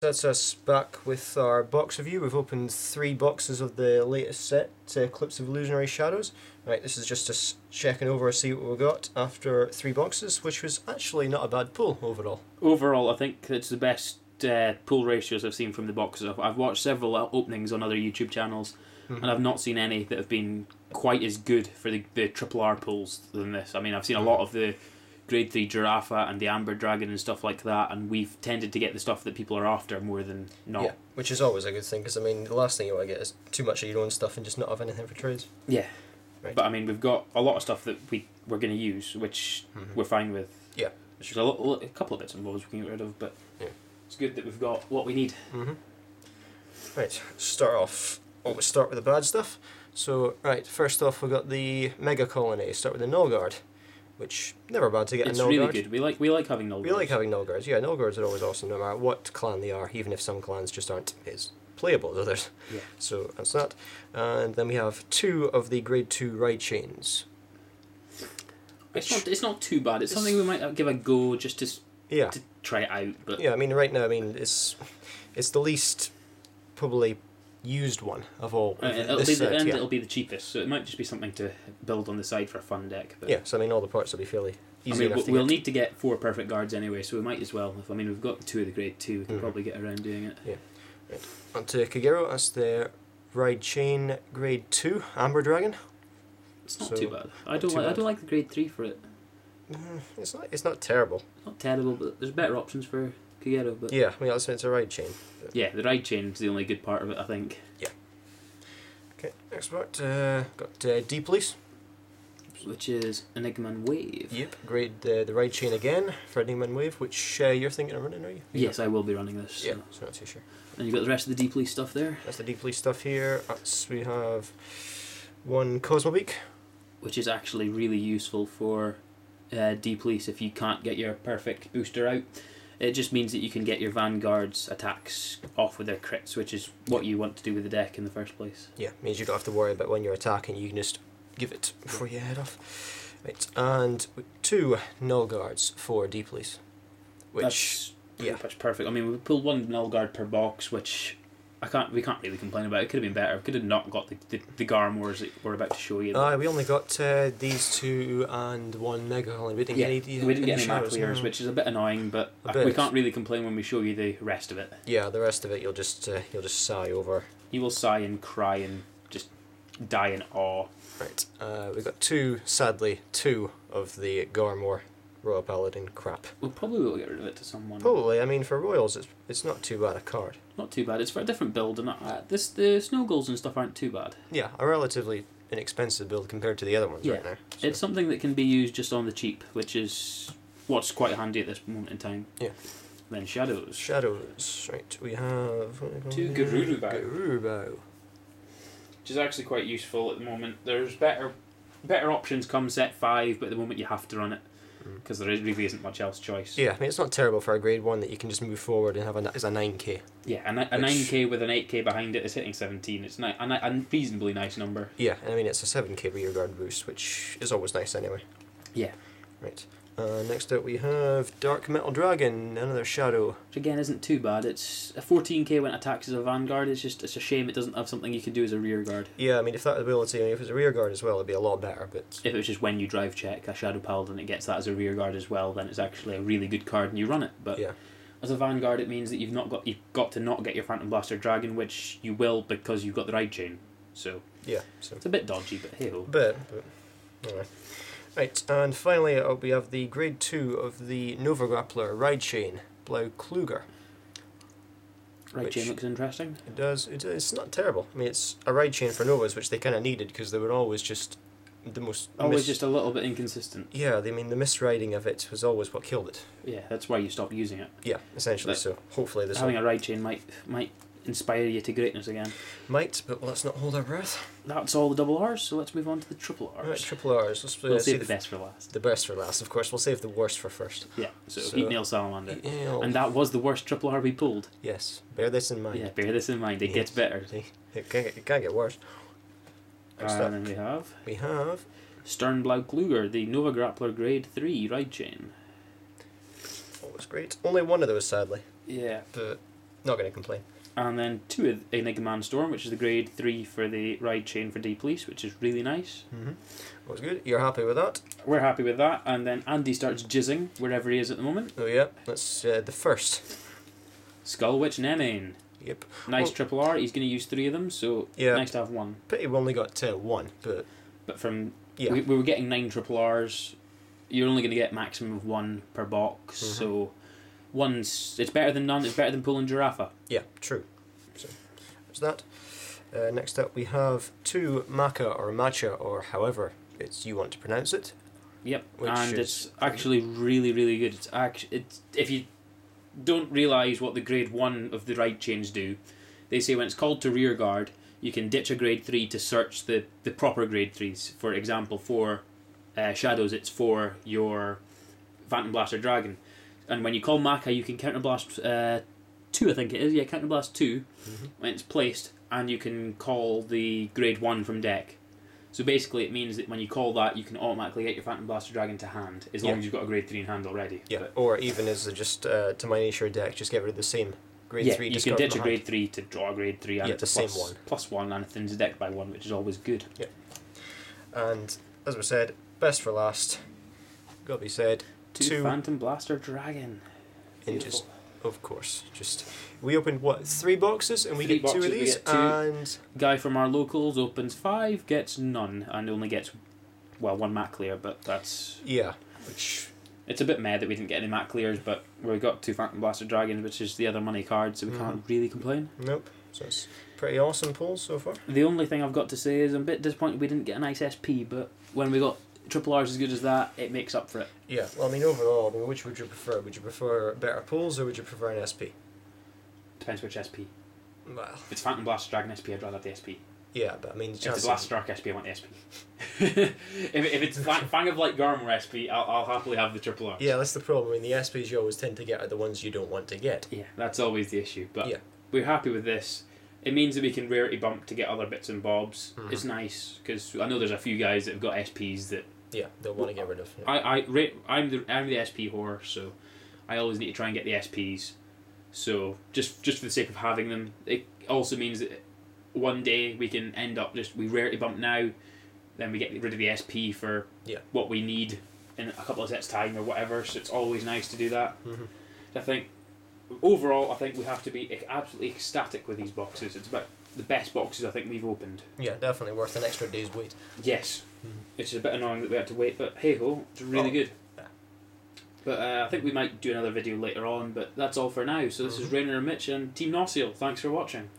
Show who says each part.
Speaker 1: That's us back with our box review. We've opened 3 boxes of the latest set, Eclipse of Illusionary Shadows. Right, this is just us checking over, see what we got after 3 boxes, which was actually not a bad pull overall.
Speaker 2: Overall, I think it's the best pull ratios I've seen from the boxes. I've watched several openings on other YouTube channels, and I've not seen any that have been quite as good for the triple R pulls than this. I mean, I've seen a lot of the Grade 3 Giraffe and the Amber Dragon and stuff like that, and we've tended to get the stuff that people are after more than not.
Speaker 1: Yeah, which is always a good thing, because I mean, the last thing you want to get is too much of your own stuff and just not have anything for trades.
Speaker 2: Yeah.
Speaker 1: Right.
Speaker 2: But I mean, we've got a lot of stuff that we're going to use, which we're fine with.
Speaker 1: Yeah.
Speaker 2: There's a couple of bits and bobs we can get rid of, but
Speaker 1: yeah,
Speaker 2: it's good that we've got what we need.
Speaker 1: Right, start off. Always start with the bad stuff. So, right, first off we got the Mega Colony. Start with the Nullguard, which never bad to get
Speaker 2: It's
Speaker 1: a Nullguard.
Speaker 2: really good. We like having Nullguards.
Speaker 1: We like having Nullguards. Yeah, Nullguards are always awesome, no matter what clan they are, even if some clans just aren't as playable as others.
Speaker 2: Yeah.
Speaker 1: So that's that. And then we have 2 of the Grade 2 Ride Chains.
Speaker 2: It's not too bad. It's something we might give a go just to try it out. But
Speaker 1: yeah, I mean, right now, I mean, it's the least probably used one of all.
Speaker 2: It'll be the cheapest, so it might just be something to build on the side for a fun deck. But
Speaker 1: yeah, so I mean, all the parts will be fairly easy enough to
Speaker 2: we'll
Speaker 1: get.
Speaker 2: need to get 4 perfect guards anyway, so we might as well. I mean, we've got 2 of the Grade 2, we can probably get around doing it.
Speaker 1: Yeah. Right. On to Kagero. That's the Ride Chain Grade 2 Amber Dragon.
Speaker 2: It's not too bad. I don't like the Grade 3 for it.
Speaker 1: It's not terrible.
Speaker 2: It's not terrible, but there's better options for Kagero. But
Speaker 1: yeah, I mean, that's it's a Ride Chain. But
Speaker 2: yeah, the Ride Chain is the only good part of it, I think.
Speaker 1: Yeah. Okay, next part, got D-Police.
Speaker 2: Which is Enigma and Wave.
Speaker 1: Yep, grade the Ride Chain again for Enigma and Wave, which you're thinking of running, are you?
Speaker 2: Yes, I will be running this.
Speaker 1: Yeah, so not too sure.
Speaker 2: And you've got the rest of the D-Police stuff there.
Speaker 1: That's the D-Police stuff here. We have 1 Cosmobeak.
Speaker 2: Which is actually really useful for D-Police if you can't get your perfect booster out. It just means that you can get your Vanguard's attacks off with their crits, which is what you want to do with the deck in the first place.
Speaker 1: Yeah, means you don't have to worry about when you're attacking, you can just give it before you head off. Right, and 2 Nullguards for D-Police. Which,
Speaker 2: that's perfect. I mean, we pulled 1 Nullguard per box, which we can't really complain about. It could have been better. We could have not got the Garmors that we're about to show you.
Speaker 1: We only got these 2 and 1 Mega Colony. We didn't get any
Speaker 2: map clears, which is a bit annoying, but we can't really complain when we show you the rest of it. Yeah,
Speaker 1: the rest of it you'll just sigh over.
Speaker 2: You will sigh and cry and just die in awe.
Speaker 1: Right, we got 2 of the Garmor Royal Paladin crap.
Speaker 2: We'll probably will get rid of it to someone.
Speaker 1: Probably. I mean, for Royals, it's not too bad a card.
Speaker 2: Not too bad. It's for a different build, and the Snow Goals and stuff aren't too bad.
Speaker 1: Yeah, a relatively inexpensive build compared to the other ones right now. So.
Speaker 2: It's something that can be used just on the cheap, which is what's quite handy at this moment in time.
Speaker 1: Yeah.
Speaker 2: Then Shadows.
Speaker 1: Shadows. Right, we have
Speaker 2: 2 Garurubao.
Speaker 1: Garurubao.
Speaker 2: Which is actually quite useful at the moment. There's better options come set 5, but at the moment you have to run it. Because there really isn't much else choice.
Speaker 1: Yeah, I mean, it's not terrible for a grade 1 that you can just move forward and have as a 9k.
Speaker 2: Yeah, a 9k with an 8k behind it is hitting 17. It's a reasonably nice number.
Speaker 1: Yeah, and I mean, it's a 7k rearguard boost, which is always nice anyway.
Speaker 2: Yeah.
Speaker 1: Right. Next up we have Dark Metal Dragon, another Shadow.
Speaker 2: Which again isn't too bad. It's a 14k when it attacks as a Vanguard. It's a shame it doesn't have something you can do as a rearguard.
Speaker 1: Yeah, I mean, if that ability, if it was a rearguard as well, it'd be a lot better. But
Speaker 2: if it was just when you drive check a Shadow Paladin, it gets that as a rearguard as well. Then it's actually a really good card and you run it. But
Speaker 1: yeah.
Speaker 2: As a Vanguard, it means that you've got to not get your Phantom Blaster Dragon, which you will because you've got the Ride Chain. So
Speaker 1: yeah, so
Speaker 2: it's a bit dodgy, but hey ho.
Speaker 1: But anyway. Right, and finally we have the Grade 2 of the Nova Grappler Ride Chain, Blau Kluger.
Speaker 2: Ride Chain looks interesting.
Speaker 1: It does. It's not terrible. I mean, it's a Ride Chain for Novas, which they kind of needed because they were always just the most...
Speaker 2: Always just a little bit inconsistent.
Speaker 1: Yeah, I mean, the misriding of it was always what killed it.
Speaker 2: Yeah, that's why you stopped using it.
Speaker 1: Yeah, essentially, so hopefully this
Speaker 2: having a Ride Chain might inspire you to greatness again.
Speaker 1: Might, but let's not hold our breath.
Speaker 2: That's all the double R's, so let's move on to the triple R's.
Speaker 1: Right, triple R's.
Speaker 2: We'll save the best for last.
Speaker 1: The best for last, of course. We'll save the worst for first.
Speaker 2: Yeah, so Heat Nail Salamander.
Speaker 1: Heat Nail.
Speaker 2: And that was the worst triple R we pulled.
Speaker 1: Yes, bear this in mind.
Speaker 2: Yeah, bear this in mind. It gets better.
Speaker 1: It can't get worse.
Speaker 2: And then we have Stern Blau Kluger, the Nova Grappler Grade 3 Ride Chain.
Speaker 1: Always great. Only 1 of those, sadly.
Speaker 2: Yeah.
Speaker 1: But Not going to complain.
Speaker 2: And then 2 Enigma Storm, which is the grade 3 for the ride chain for D-Police, which is really nice.
Speaker 1: Was good. You're happy with that?
Speaker 2: We're happy with that. And then Andy starts jizzing wherever he is at the moment.
Speaker 1: Oh yeah, that's the first.
Speaker 2: Skull Witch Nemane.
Speaker 1: Yep.
Speaker 2: Nice triple R. He's going to use 3 of them, so nice to have 1.
Speaker 1: Pity we only got 1, but
Speaker 2: from
Speaker 1: yeah,
Speaker 2: we were getting 9 triple Rs. You're only going to get maximum of 1 per box, so it's better than none. It's better than pulling Giraffa.
Speaker 1: Yeah, true. So there's that. Next up, we have 2 Maca or Matcha or however you want to pronounce it.
Speaker 2: Yep, and it's actually really, really good. It's if you don't realise what the grade 1 of the ride chains do, they say when it's called to rear guard, you can ditch a grade 3 to search the proper grade 3s. For example, for Shadows, it's for your Phantom Blaster Dragon. And when you call Maca, you can counterblast 2, I think it is. Yeah, counterblast 2 when it's placed, and you can call the grade 1 from deck. So basically it means that when you call that, you can automatically get your Phantom Blaster Dragon to hand, as long as you've got a grade 3 in hand already.
Speaker 1: Yeah, or even as just to minus your deck, just get rid of the same grade 3.
Speaker 2: You can ditch a grade 3 to draw a grade 3, and
Speaker 1: it's the same one.
Speaker 2: +1, and it's decked by 1, which is always good.
Speaker 1: Yeah. And as we said, best for last, gotta be said,
Speaker 2: 2 Phantom Blaster Dragon.
Speaker 1: Just, of course, we opened 3 boxes and we
Speaker 2: 3
Speaker 1: get 2 of
Speaker 2: boxes,
Speaker 1: these,
Speaker 2: we get 2.
Speaker 1: and
Speaker 2: Guy from our locals opens 5, gets none, and only gets 1 mat clear, but that's
Speaker 1: which
Speaker 2: it's a bit mad that we didn't get any mat clears, but we got 2 Phantom Blaster Dragons, which is the other money card, so we can't really complain.
Speaker 1: Nope. So it's pretty awesome pulls so far.
Speaker 2: The only thing I've got to say is I'm a bit disappointed we didn't get a nice SP, but when we got triple R's as good as that, it makes up for it.
Speaker 1: Yeah, well, I mean, overall, which would you prefer? Would you prefer better pulls or would you prefer an SP?
Speaker 2: Depends which SP.
Speaker 1: Well,
Speaker 2: If it's Phantom Blaster Dragon SP, I'd rather have the SP.
Speaker 1: yeah, but I mean,
Speaker 2: If it's Blaster Dark SP, I want the SP. if it's Fang of Light Garmor SP, I'll happily have the triple R.
Speaker 1: Yeah, that's the problem. I mean, the SPs you always tend to get are the ones you don't want to get.
Speaker 2: Yeah, that's always the issue. But
Speaker 1: yeah,
Speaker 2: we're happy with this. It means that we can rarity bump to get other bits and bobs. It's nice because I know there's a few guys that have got SPs that
Speaker 1: they'll want to get rid of.
Speaker 2: Yeah. I'm the SP whore, so I always need to try and get the SPs. So just for the sake of having them, it also means that one day we can end up we rarity bump now, then we get rid of the SP for what we need in a couple of sets time or whatever. So it's always nice to do that. I think overall, we have to be absolutely ecstatic with these boxes. It's about the best boxes I think we've opened.
Speaker 1: Yeah, definitely worth an extra day's wait.
Speaker 2: Yes, it's a bit annoying that we had to wait, but hey ho, it's really good.
Speaker 1: Yeah.
Speaker 2: But I think we might do another video later on, but that's all for now. So this is Rainer and Mitch and Team Nossiel. Thanks for watching.